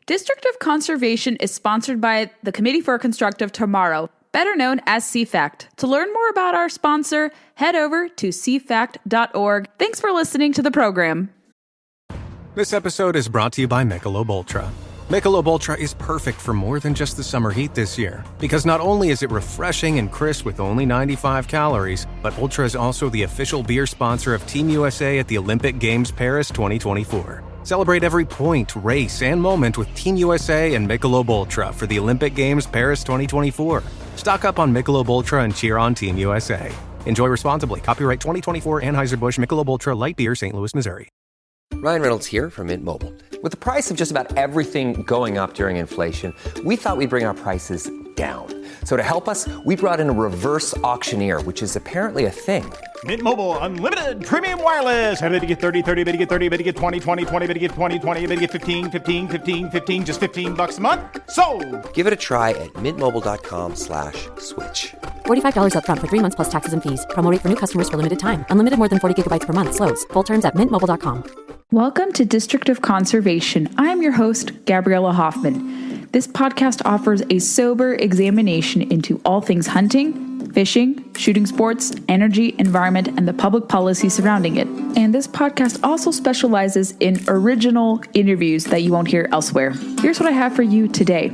District of Conservation is sponsored by the Committee for a Constructive Tomorrow, better known as CFACT. To learn more about our sponsor, head over to cfact.org. Thanks for listening to the program. This episode is brought to you by Michelob Ultra. Michelob Ultra is perfect for more than just the summer heat this year, because not only is it refreshing and crisp with only 95 calories, but Ultra is also the official beer sponsor of Team USA at the Olympic Games Paris 2024. Celebrate every point, race, and moment with Team USA and Michelob Ultra for the Olympic Games Paris 2024. Stock up on Michelob Ultra and cheer on Team USA. Enjoy responsibly. Copyright 2024 Anheuser-Busch Michelob Ultra Light Beer, St. Louis, Missouri. Ryan Reynolds here from Mint Mobile. With the price of just about everything going up during inflation, we thought we'd bring our prices down. So to help us, we brought in a reverse auctioneer, which is apparently a thing. Mint Mobile Unlimited Premium Wireless. How to get 30, 30, bit to get 30, bit to get 20, 20, 20, bit to get 20, 20, bit to get 15, 15, 15, 15, just $15 a month? Sold! Give it a try at mintmobile.com/switch. $45 up front for 3 months plus taxes and fees. Promo rate for new customers for limited time. Unlimited more than 40 gigabytes per month. Slows full terms at mintmobile.com. Welcome to District of Conservation. I'm your host, Gabriella Hoffman. This podcast offers a sober examination into all things hunting, fishing, shooting sports, energy, environment, and the public policy surrounding it. And this podcast also specializes in original interviews that you won't hear elsewhere. Here's what I have for you today.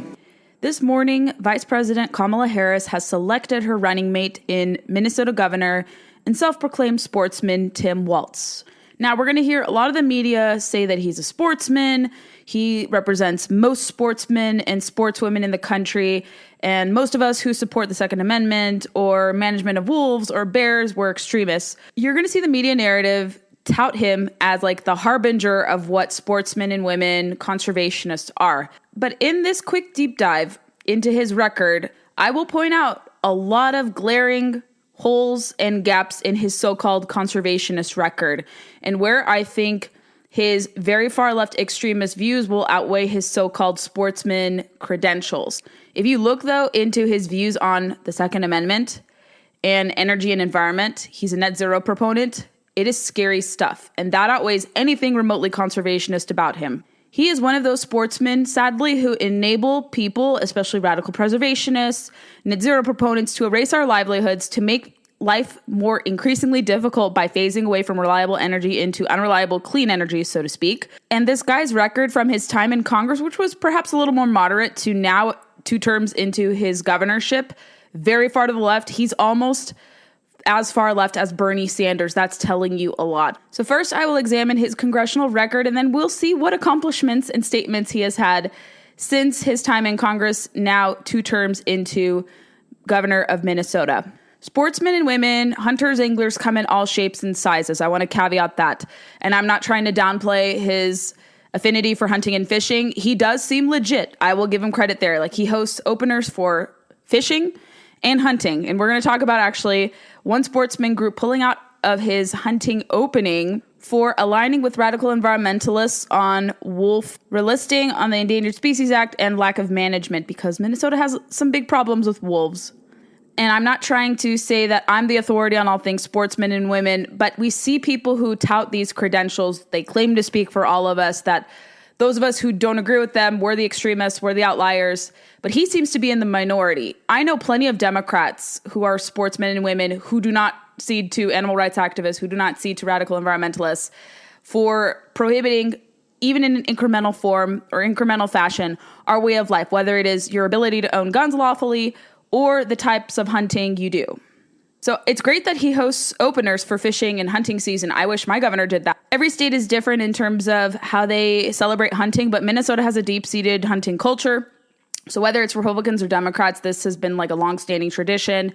This morning, Vice President Kamala Harris has selected her running mate in Minnesota Governor and self-proclaimed sportsman Tim Walz. Now, we're going to hear a lot of the media say that he's a sportsman. He represents most sportsmen and sportswomen in the country. And most of us who support the Second Amendment or management of wolves or bears were extremists. You're going to see the media narrative tout him as like the harbinger of what sportsmen and women conservationists are. But in this quick deep dive into his record, I will point out a lot of glaring holes and gaps in his so-called conservationist record, and where I think his very far left extremist views will outweigh his so-called sportsman credentials. If you look, though, into his views on the Second Amendment and energy and environment, he's a net zero proponent. It is scary stuff, and that outweighs anything remotely conservationist about him. He is one of those sportsmen, sadly, who enable people, especially radical preservationists, net zero proponents, to erase our livelihoods, to make life more increasingly difficult by phasing away from reliable energy into unreliable clean energy, so to speak. And this guy's record from his time in Congress, which was perhaps a little more moderate, to now 2 terms into his governorship, very far to the left. He's almost as far left as Bernie Sanders. That's telling you a lot. So first, I will examine his congressional record, and then we'll see what accomplishments and statements he has had since his time in Congress, now 2 terms into governor of Minnesota. Sportsmen and women, hunters, anglers come in all shapes and sizes. I want to caveat that. And I'm not trying to downplay his affinity for hunting and fishing. He does seem legit. I will give him credit there. Like, he hosts openers for fishing and hunting. And we're going to talk about actually one sportsman group pulling out of his hunting opening for aligning with radical environmentalists on wolf relisting, on the Endangered Species Act, and lack of management, because Minnesota has some big problems with wolves. And I'm not trying to say that I'm the authority on all things sportsmen and women, but we see people who tout these credentials. They claim to speak for all of us, that those of us who don't agree with them, we're the extremists, we're the outliers. But he seems to be in the minority. I know plenty of Democrats who are sportsmen and women who do not cede to animal rights activists, who do not cede to radical environmentalists, for prohibiting, even in an incremental form or incremental fashion, our way of life, whether it is your ability to own guns lawfully or the types of hunting you do. So it's great that he hosts openers for fishing and hunting season. I wish my governor did that. Every state is different in terms of how they celebrate hunting, but Minnesota has a deep-seated hunting culture. So whether it's Republicans or Democrats, this has been like a long-standing tradition.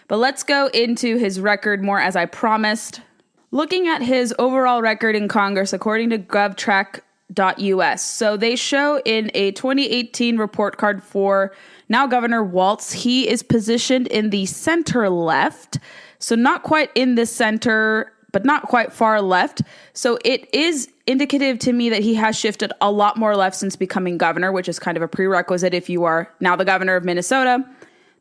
But let's go into his record more, as I promised. Looking at his overall record in Congress, according to GovTrack.us. So they show in a 2018 report card for now Governor Walz, he is positioned in the center left. So not quite in the center, but not quite far left. So it is indicative to me that he has shifted a lot more left since becoming governor, which is kind of a prerequisite if you are now the governor of Minnesota.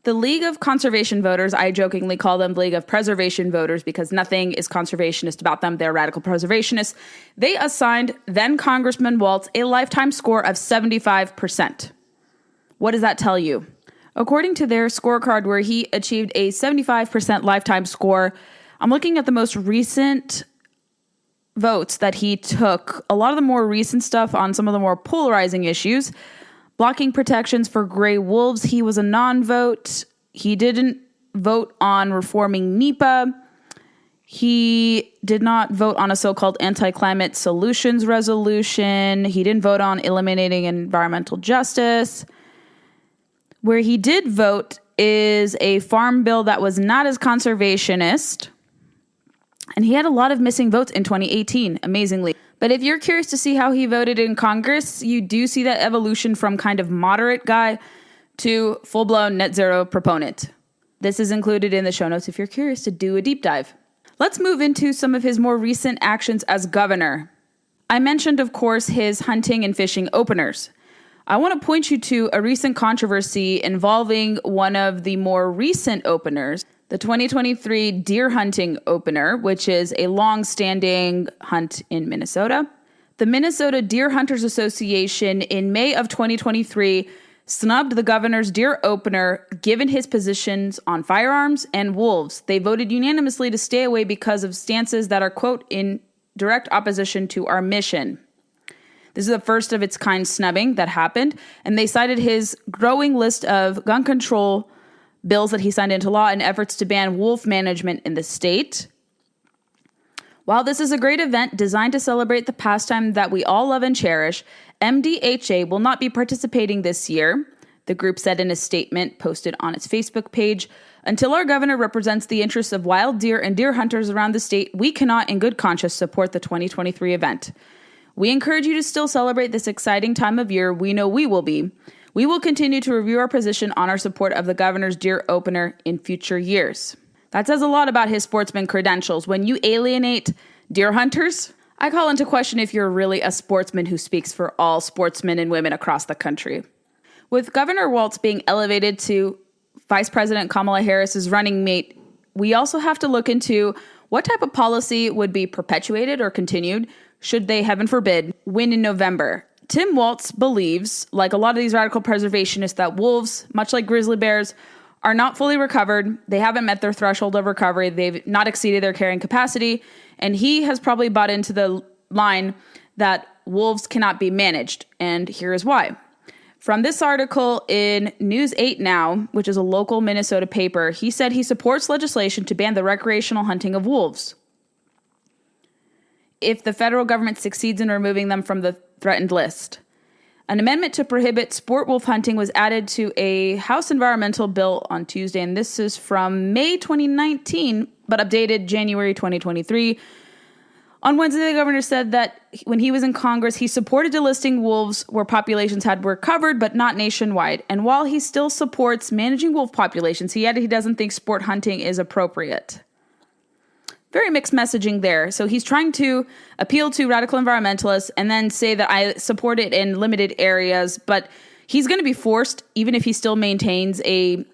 The League of Conservation Voters, I jokingly call them League of Preservation Voters because nothing is conservationist about them. They're radical preservationists. They assigned then Congressman Walz a lifetime score of 75%. What does that tell you? According to their scorecard where he achieved a 75% lifetime score, I'm looking at the most recent votes that he took, a lot of the more recent stuff on some of the more polarizing issues. Blocking protections for gray wolves, he was a non-vote. He didn't vote on reforming NEPA. He did not vote on a so-called anti-climate solutions resolution. He didn't vote on eliminating environmental justice. Where he did vote is a farm bill that was not as conservationist. And he had a lot of missing votes in 2018, amazingly. But if you're curious to see how he voted in Congress, you do see that evolution from kind of moderate guy to full-blown net zero proponent. This is included in the show notes if you're curious to do a deep dive. Let's move into some of his more recent actions as governor. I mentioned, of course, his hunting and fishing openers. I want to point you to a recent controversy involving one of the more recent openers, the 2023 deer hunting opener, which is a long-standing hunt in Minnesota. The Minnesota Deer Hunters Association in May of 2023 snubbed the governor's deer opener given his positions on firearms and wolves. They voted unanimously to stay away because of stances that are, quote, in direct opposition to our mission. This is the first of its kind snubbing that happened, and they cited his growing list of gun control bills that he signed into law and efforts to ban wolf management in the state. While this is a great event designed to celebrate the pastime that we all love and cherish, MDHA will not be participating this year, the group said in a statement posted on its Facebook page. Until our governor represents the interests of wild deer and deer hunters around the state, we cannot in good conscience support the 2023 event. We encourage you to still celebrate this exciting time of year. We know we will be. We will continue to review our position on our support of the governor's deer opener in future years. That says a lot about his sportsman credentials. When you alienate deer hunters, I call into question if you're really a sportsman who speaks for all sportsmen and women across the country. With Governor Walz being elevated to Vice President Kamala Harris's running mate, we also have to look into what type of policy would be perpetuated or continued should they, heaven forbid, win in November. Tim Walz believes, like a lot of these radical preservationists, that wolves, much like grizzly bears, are not fully recovered. They haven't met their threshold of recovery. They've not exceeded their carrying capacity. And he has probably bought into the line that wolves cannot be managed. And here is why. From this article in News 8 Now, which is a local Minnesota paper, he said he supports legislation to ban the recreational hunting of wolves if the federal government succeeds in removing them from the threatened list. An amendment to prohibit sport wolf hunting was added to a House environmental bill on Tuesday, and this is from May 2019, but updated January 2023. On Wednesday, the governor said that when he was in Congress, he supported delisting wolves where populations had recovered, but not nationwide. And while he still supports managing wolf populations, he added he doesn't think sport hunting is appropriate. Very mixed messaging there. So he's trying to appeal to radical environmentalists and then say that I support it in limited areas, but he's going to be forced, even if he still maintains a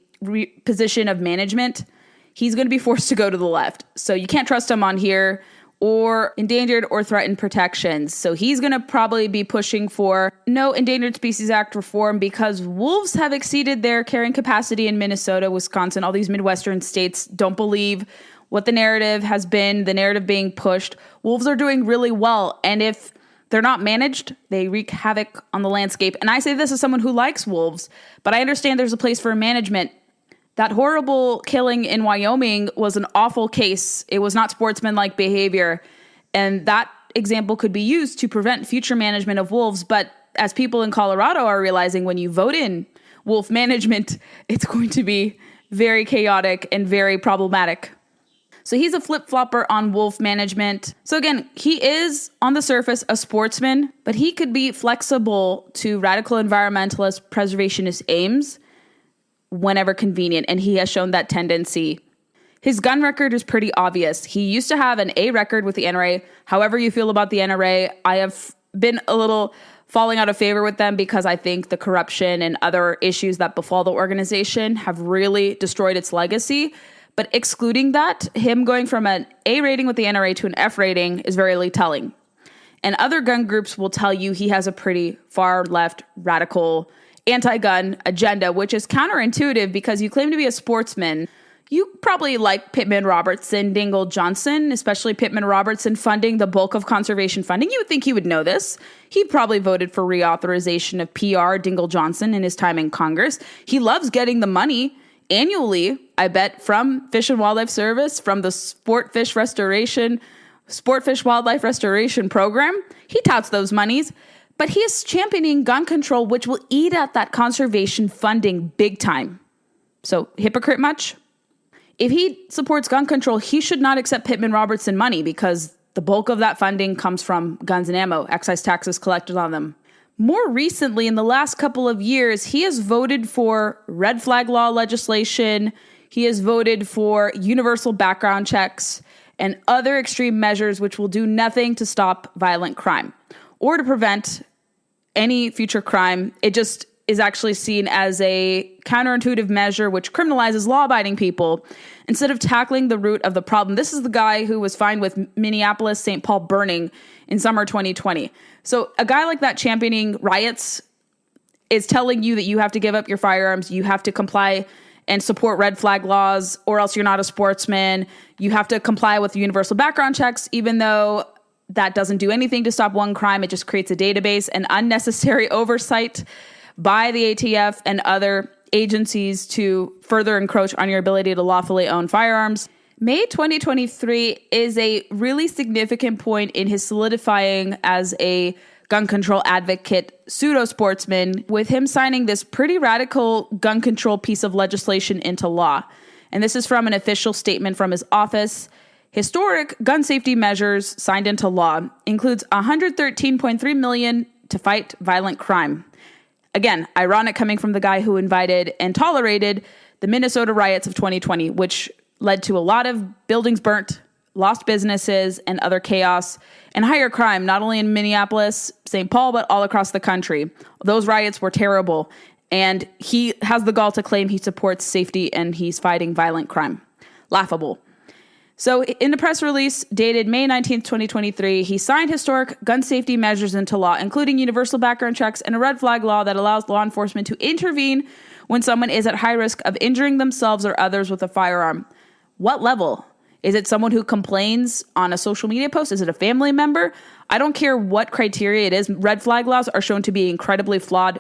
position of management, he's going to be forced to go to the left. So you can't trust him on here or endangered or threatened protections. So he's going to probably be pushing for no Endangered Species Act reform because wolves have exceeded their carrying capacity in Minnesota, Wisconsin. All these Midwestern states don't believe what the narrative has been, the narrative being pushed. Wolves are doing really well. And if they're not managed, they wreak havoc on the landscape. And I say this as someone who likes wolves, but I understand there's a place for management. That horrible killing in Wyoming was an awful case. It was not sportsmanlike behavior. And that example could be used to prevent future management of wolves. But as people in Colorado are realizing, when you vote in wolf management, it's going to be very chaotic and very problematic. So he's a flip-flopper on wolf management. So again, he is, on the surface, a sportsman, but he could be flexible to radical environmentalist preservationist aims whenever convenient, and he has shown that tendency. His gun record is pretty obvious. He used to have an A record with the NRA. However you feel about the NRA, I have been a little falling out of favor with them because I think the corruption and other issues that befall the organization have really destroyed its legacy. But excluding that, him going from an A rating with the NRA to an F rating is very telling. And other gun groups will tell you he has a pretty far left, radical, anti-gun agenda, which is counterintuitive because you claim to be a sportsman. You probably like Pittman Robertson, Dingell Johnson, especially Pittman Robertson funding the bulk of conservation funding. You would think he would know this. He probably voted for reauthorization of PR Dingell Johnson in his time in Congress. He loves getting the money annually, I bet, from Fish and Wildlife Service, from the Sport Fish Wildlife Restoration Program. He touts those monies, but he is championing gun control, which will eat at that conservation funding big time. So, hypocrite much? If he supports gun control, he should not accept Pittman Robertson money because the bulk of that funding comes from guns and ammo, excise taxes collected on them. More recently, in the last couple of years, he has voted for red flag law legislation. He has voted for universal background checks and other extreme measures which will do nothing to stop violent crime or to prevent any future crime. It just is actually seen as a counterintuitive measure which criminalizes law-abiding people instead of tackling the root of the problem. This is the guy who was fined with Minneapolis St. Paul burning in summer 2020. So a guy like that championing riots is telling you that you have to give up your firearms, you have to comply and support red flag laws, or else you're not a sportsman. You have to comply with universal background checks, even though that doesn't do anything to stop one crime. It just creates a database and unnecessary oversight by the ATF and other agencies to further encroach on your ability to lawfully own firearms. May 2023 is a really significant point in his solidifying as a gun control advocate, pseudo-sportsman, with him signing this pretty radical gun control piece of legislation into law. And this is from an official statement from his office. Historic gun safety measures signed into law includes $113.3 million to fight violent crime. Again, ironic coming from the guy who invited and tolerated the Minnesota riots of 2020, which led to a lot of buildings burnt, lost businesses, and other chaos, and higher crime, not only in Minneapolis, St. Paul, but all across the country. Those riots were terrible, and he has the gall to claim he supports safety and he's fighting violent crime. Laughable. So in the press release dated May 19th, 2023, he signed historic gun safety measures into law, including universal background checks and a red flag law that allows law enforcement to intervene when someone is at high risk of injuring themselves or others with a firearm. What level? Is it someone who complains on a social media post? Is it a family member? I don't care what criteria it is. Red flag laws are shown to be incredibly flawed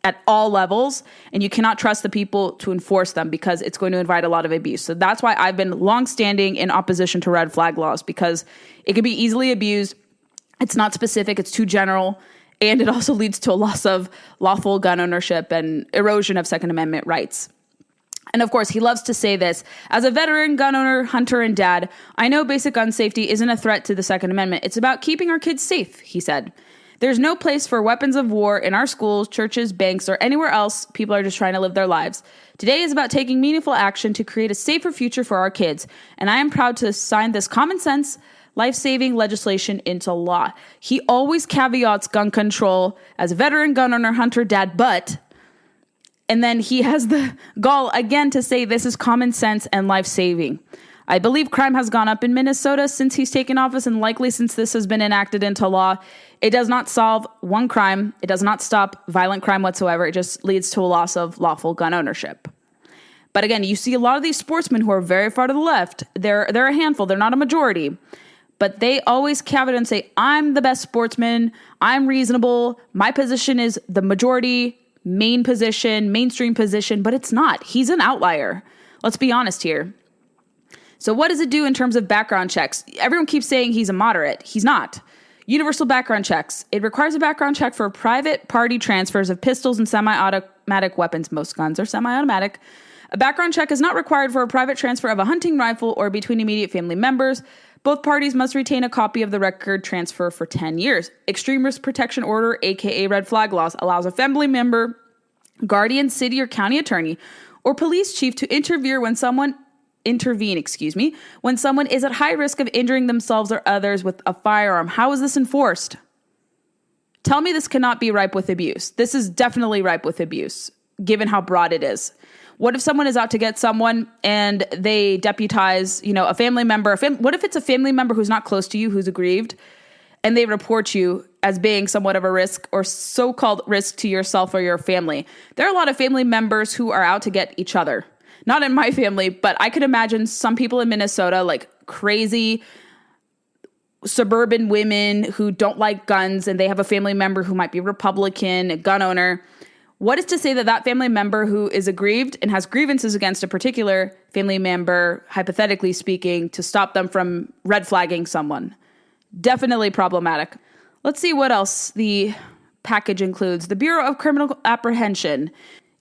at all levels, and you cannot trust the people to enforce them because it's going to invite a lot of abuse. So that's why I've been longstanding in opposition to red flag laws, because it can be easily abused. It's not specific, it's too general, and it also leads to a loss of lawful gun ownership and erosion of Second Amendment rights. And of course, he loves to say this: as a veteran gun owner, hunter, and dad, I know basic gun safety isn't a threat to the Second Amendment. It's about keeping our kids safe, he said. There's no place for weapons of war in our schools, churches, banks, or anywhere else. People are just trying to live their lives. Today is about taking meaningful action to create a safer future for our kids. And I am proud to sign this common sense, life-saving legislation into law. He always caveats gun control as a veteran gun owner, hunter, dad, but... And then he has the gall again to say this is common sense and life-saving. I believe crime has gone up in Minnesota since he's taken office, and likely since this has been enacted into law. It does not solve one crime. It does not stop violent crime whatsoever. It just leads to a loss of lawful gun ownership. But again, you see a lot of these sportsmen who are very far to the left. They're a handful. They're not a majority. But they always caveat and say, I'm the best sportsman. I'm reasonable. My position is the majority main position, mainstream position, but it's not. He's an outlier. Let's be honest here. So what does it do in terms of background checks? Everyone keeps saying he's a moderate. He's not. Universal background checks. It requires a background check for private party transfers of pistols and semi-automatic weapons. Most guns are semi-automatic. A background check is not required for a private transfer of a hunting rifle or between immediate family members. Both parties must retain a copy of the record transfer for 10 years. Extreme risk protection order, aka red flag laws, allows a family member, guardian, city or county attorney, or police chief to intervene when someone is at high risk of injuring themselves or others with a firearm. How is this enforced? Tell me this cannot be ripe with abuse. This is definitely ripe with abuse, given how broad it is. What if someone is out to get someone and they deputize, a family member? What if it's a family member who's not close to you, who's aggrieved, and they report you as being somewhat of a risk or so-called risk to yourself or your family? There are a lot of family members who are out to get each other. Not in my family, but I could imagine some people in Minnesota, like crazy suburban women who don't like guns, and they have a family member who might be Republican, a gun owner. What is to say that that family member who is aggrieved and has grievances against a particular family member, hypothetically speaking, to stop them from red flagging someone? Definitely problematic. Let's see what else the package includes. The Bureau of Criminal Apprehension.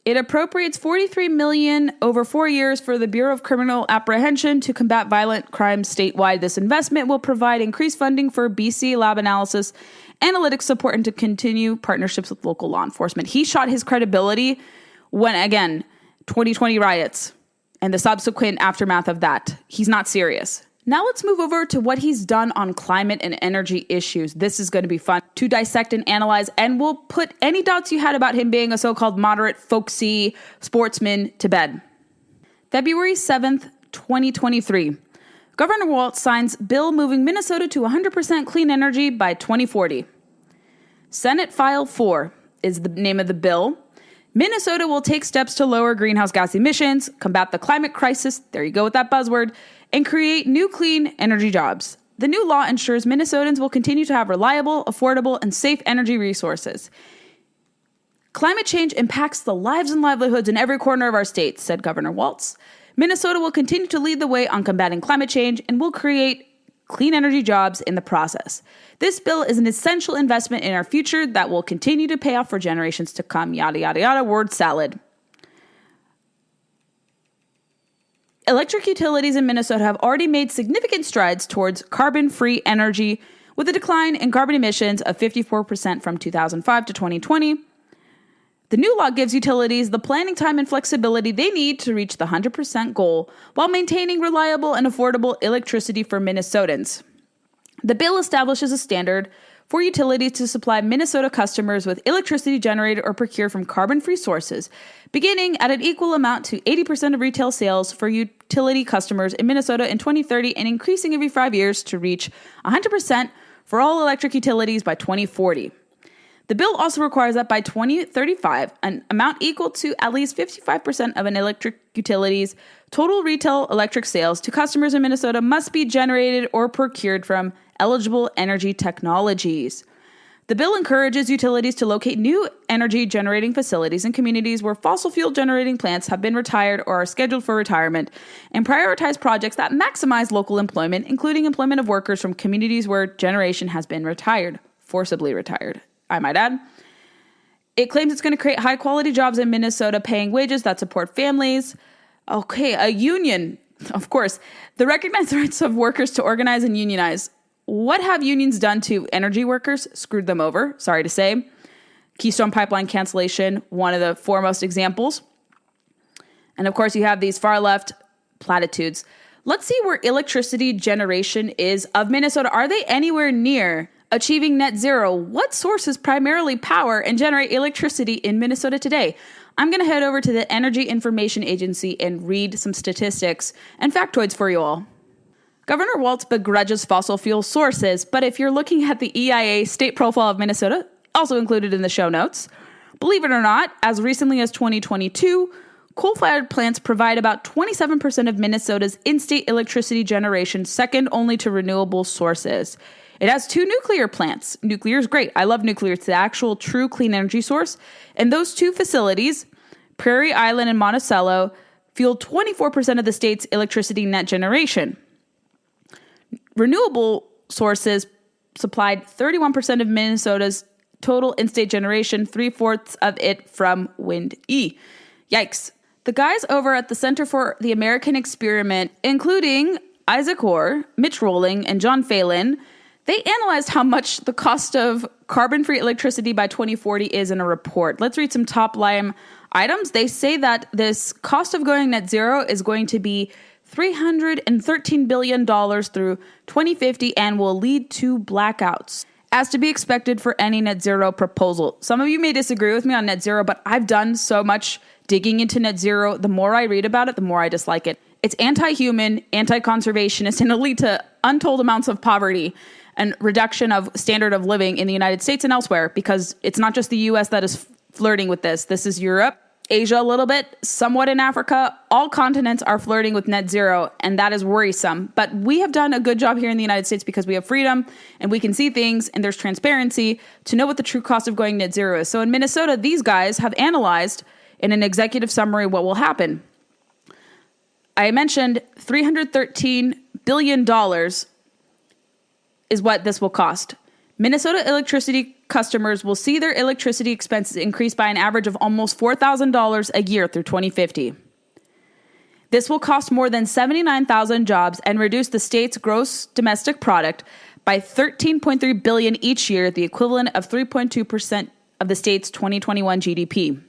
It appropriates $43 million over 4 years for the Bureau of Criminal Apprehension to combat violent crimes statewide. This investment will provide increased funding for BC lab analysis, analytics support, and to continue partnerships with local law enforcement. He shot his credibility when, again, 2020 riots and the subsequent aftermath of that. He's not serious. Now let's move over to what he's done on climate and energy issues. This is going to be fun to dissect and analyze, and we'll put any doubts you had about him being a so-called moderate, folksy sportsman to bed. February 7th, 2023. Governor Walz signs bill moving Minnesota to 100% clean energy by 2040. Senate File 4 is the name of the bill. Minnesota will take steps to lower greenhouse gas emissions, combat the climate crisis, there you go with that buzzword, and create new clean energy jobs. The new law ensures Minnesotans will continue to have reliable, affordable, and safe energy resources. Climate change impacts the lives and livelihoods in every corner of our state, said Governor Walz. Minnesota will continue to lead the way on combating climate change and will create clean energy jobs in the process. This bill is an essential investment in our future that will continue to pay off for generations to come. Yada, yada, yada, word salad. Electric utilities in Minnesota have already made significant strides towards carbon-free energy, with a decline in carbon emissions of 54% from 2005 to 2020. The new law gives utilities the planning time and flexibility they need to reach the 100% goal while maintaining reliable and affordable electricity for Minnesotans. The bill establishes a standard for utilities to supply Minnesota customers with electricity generated or procured from carbon-free sources, beginning at an equal amount to 80% of retail sales for utility customers in Minnesota in 2030 and increasing every 5 years to reach 100% for all electric utilities by 2040. The bill also requires that by 2035, an amount equal to at least 55% of an electric utility's total retail electric sales to customers in Minnesota must be generated or procured from eligible energy technologies. The bill encourages utilities to locate new energy generating facilities in communities where fossil fuel generating plants have been retired or are scheduled for retirement, and prioritize projects that maximize local employment, including employment of workers from communities where generation has been retired, forcibly retired, I might add. It claims it's going to create high quality jobs in Minnesota, paying wages that support families. Okay, a union, of course. The recognized rights of workers to organize and unionize. What have unions done to energy workers? Screwed them over, sorry to say. Keystone Pipeline cancellation, one of the foremost examples. And of course, you have these far left platitudes. Let's see where electricity generation is of Minnesota. Are they anywhere near achieving net zero? What sources primarily power and generate electricity in Minnesota today? I'm going to head over to the Energy Information Agency and read some statistics and factoids for you all. Governor Walz begrudges fossil fuel sources, but if you're looking at the EIA state profile of Minnesota, also included in the show notes, believe it or not, as recently as 2022, coal-fired plants provide about 27% of Minnesota's in-state electricity generation, second only to renewable sources. It has 2 nuclear plants. Nuclear is great. I love nuclear. It's the actual true clean energy source. And those 2 facilities, Prairie Island and Monticello, fuel 24% of the state's electricity net generation. Renewable sources supplied 31% of Minnesota's total in-state generation, 3/4 of it from wind E. Yikes. The guys over at the Center for the American Experiment, including Isaac Orr, Mitch Rolling, and John Phelan, they analyzed how much the cost of carbon-free electricity by 2040 is in a report. Let's read some top-line items. They say that this cost of going net zero is going to be $313 billion through 2050 and will lead to blackouts. as to be expected for any net zero proposal. Some of you may disagree with me on net zero, but I've done so much digging into net zero. The more I read about it, the more I dislike it. It's anti-human, anti-conservationist, and it'll lead to untold amounts of poverty and reduction of standard of living in the United States and elsewhere, because it's not just the US that is flirting with this. This is Europe, Asia a little bit, somewhat in Africa. All continents are flirting with net zero, and that is worrisome. But we have done a good job here in the United States because we have freedom and we can see things and there's transparency to know what the true cost of going net zero is. So in Minnesota, these guys have analyzed in an executive summary what will happen. I mentioned $313 billion is what this will cost. Minnesota electricity customers will see their electricity expenses increase by an average of almost $4,000 a year through 2050. This will cost more than 79,000 jobs and reduce the state's gross domestic product by $13.3 billion each year, the equivalent of 3.2% of the state's 2021 GDP.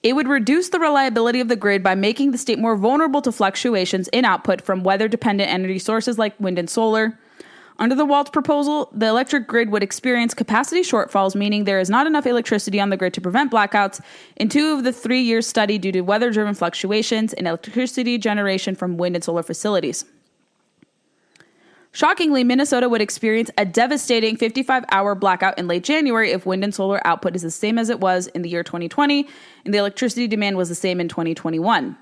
It would reduce the reliability of the grid by making the state more vulnerable to fluctuations in output from weather-dependent energy sources like wind and solar. Under the Walz proposal, the electric grid would experience capacity shortfalls, meaning there is not enough electricity on the grid to prevent blackouts in 2 of the 3 years studied due to weather-driven fluctuations in electricity generation from wind and solar facilities. Shockingly, Minnesota would experience a devastating 55-hour blackout in late January if wind and solar output is the same as it was in the year 2020, and the electricity demand was the same in 2021.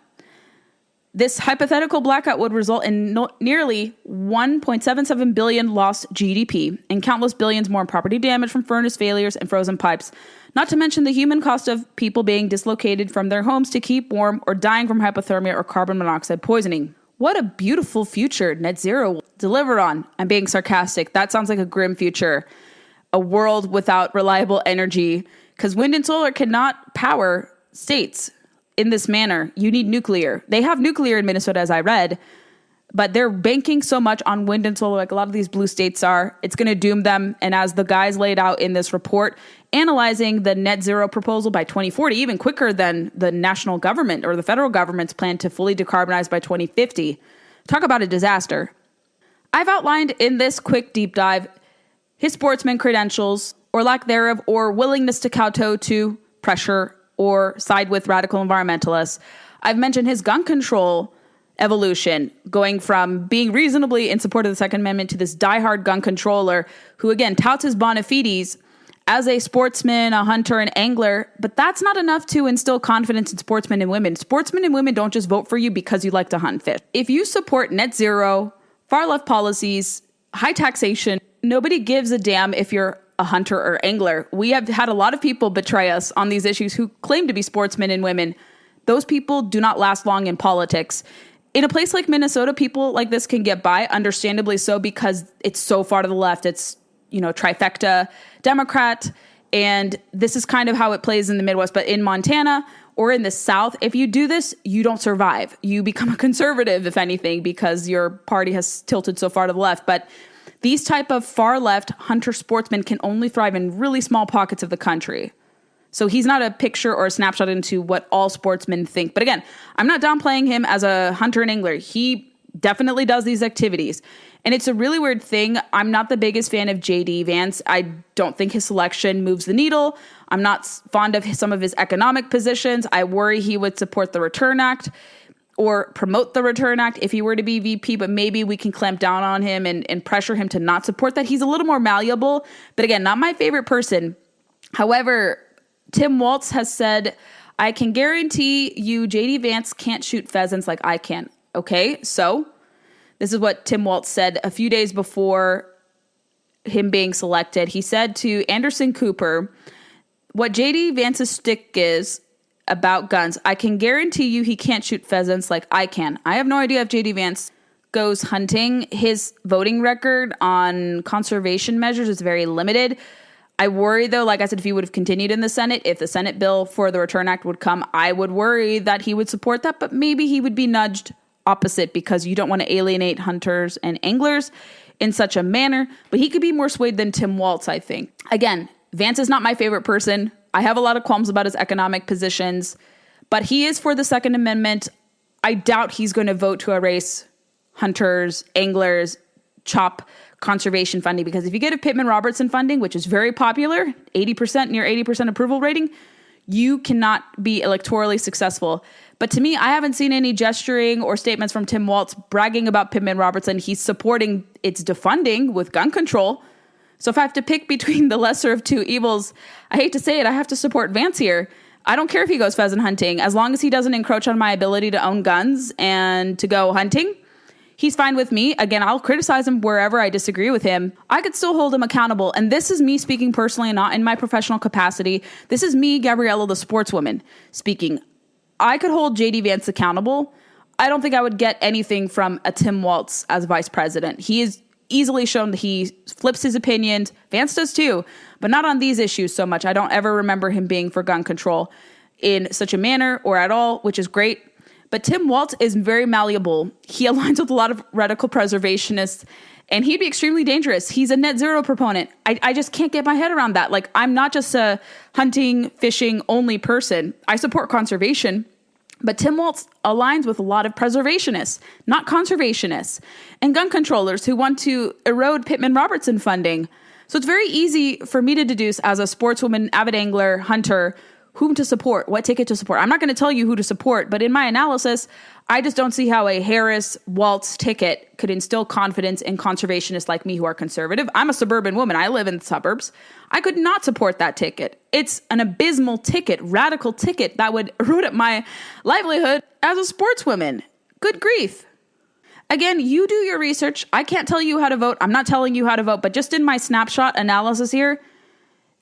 This hypothetical blackout would result in nearly 1.77 billion lost GDP and countless billions more in property damage from furnace failures and frozen pipes, not to mention the human cost of people being dislocated from their homes to keep warm or dying from hypothermia or carbon monoxide poisoning. What a beautiful future net zero will deliver on. I'm being sarcastic. That sounds like a grim future. A world without reliable energy, because wind and solar cannot power states in this manner. You need nuclear. They have nuclear in Minnesota, as I read, but they're banking so much on wind and solar, like a lot of these blue states are. It's going to doom them. And as the guys laid out in this report, analyzing the net zero proposal by 2040, even quicker than the national government or the federal government's plan to fully decarbonize by 2050. Talk about a disaster. I've outlined in this quick deep dive his sportsman credentials, or lack thereof, or willingness to kowtow to pressure or side with radical environmentalists. I've mentioned his gun control evolution, going from being reasonably in support of the Second Amendment to this diehard gun controller who, again, touts his bona fides as a sportsman, a hunter, an angler. But that's not enough to instill confidence in sportsmen and women. Sportsmen and women don't just vote for you because you like to hunt fish. If you support net zero, far-left policies, high taxation, nobody gives a damn if you're a hunter or angler. We have had a lot of people betray us on these issues who claim to be sportsmen and women. Those people do not last long in politics. In a place like Minnesota, people like this can get by, understandably so, because it's so far to the left. It's, trifecta Democrat. And this is kind of how it plays in the Midwest. But in Montana or in the South, if you do this, you don't survive. You become a conservative, if anything, because your party has tilted so far to the left. But these type of far-left hunter sportsmen can only thrive in really small pockets of the country. So he's not a picture or a snapshot into what all sportsmen think. But again, I'm not downplaying him as a hunter and angler. He definitely does these activities. And it's a really weird thing. I'm not the biggest fan of J.D. Vance. I don't think his selection moves the needle. I'm not fond of some of his economic positions. I worry he would support the Return Act or promote the Return Act if he were to be VP, but maybe we can clamp down on him and pressure him to not support that. He's a little more malleable, but again, not my favorite person. However, Tim Walz has said, I can guarantee you J.D. Vance can't shoot pheasants like I can. Okay, so this is what Tim Walz said a few days before him being selected. He said to Anderson Cooper, what J.D. Vance's stick is about guns, I can guarantee you he can't shoot pheasants like I can. I have no idea if J.D. Vance goes hunting. His voting record on conservation measures is very limited. I worry, though, like I said, if he would have continued in the Senate, if the Senate bill for the Return Act would come, I would worry that he would support that, but maybe he would be nudged opposite because you don't want to alienate hunters and anglers in such a manner. But he could be more swayed than Tim Walz, I think. Again, Vance is not my favorite person. I have a lot of qualms about his economic positions, but he is for the Second Amendment. I doubt he's going to vote to erase hunters, anglers, chop conservation funding, because if you get a Pittman-Robertson funding, which is very popular, 80%, near 80% approval rating, you cannot be electorally successful. But to me, I haven't seen any gesturing or statements from Tim Walz bragging about Pittman-Robertson. He's supporting its defunding with gun control. So if I have to pick between the lesser of two evils, I hate to say it, I have to support Vance here. I don't care if he goes pheasant hunting, as long as he doesn't encroach on my ability to own guns and to go hunting. He's fine with me. Again, I'll criticize him wherever I disagree with him. I could still hold him accountable. And this is me speaking personally and not in my professional capacity. This is me, Gabriella, the sportswoman, speaking. I could hold JD Vance accountable. I don't think I would get anything from a Tim Walz as vice president. He is easily shown that he flips his opinions. Vance does too, but not on these issues so much. I don't ever remember him being for gun control in such a manner or at all, which is great. But Tim Walz is very malleable. He aligns with a lot of radical preservationists, and he'd be extremely dangerous. He's a net zero proponent. I just can't get my head around that. Like, I'm not just a hunting, fishing only person. I support conservation, but Tim Walz aligns with a lot of preservationists, not conservationists, and gun controllers who want to erode Pittman-Robertson funding. So it's very easy for me to deduce as a sportswoman, avid angler, hunter, whom to support, what ticket to support. I'm not going to tell you who to support, but in my analysis, I just don't see how a Harris-Walz ticket could instill confidence in conservationists like me who are conservative. I'm a suburban woman. I live in the suburbs. I could not support that ticket. It's an abysmal ticket, radical ticket that would erode my livelihood as a sportswoman. Good grief. Again, you do your research. I can't tell you how to vote. I'm not telling you how to vote, but just in my snapshot analysis here,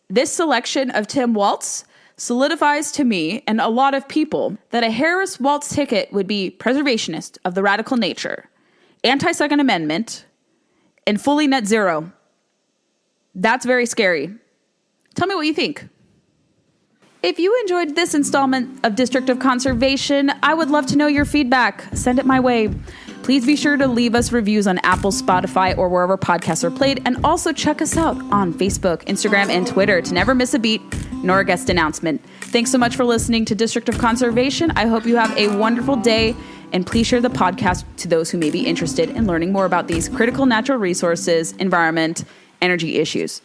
this selection of Tim Walz solidifies to me and a lot of people that a Harris-Walz ticket would be preservationist of the radical nature, anti-Second Amendment, and fully net zero. That's very scary. Tell me what you think. If you enjoyed this installment of District of Conservation, I would love to know your feedback. Send it my way. Please be sure to leave us reviews on Apple, Spotify, or wherever podcasts are played, and also check us out on Facebook, Instagram, and Twitter to never miss a beat nor a guest announcement. Thanks so much for listening to District of Conservation. I hope you have a wonderful day, and please share the podcast to those who may be interested in learning more about these critical natural resources, environment, energy issues.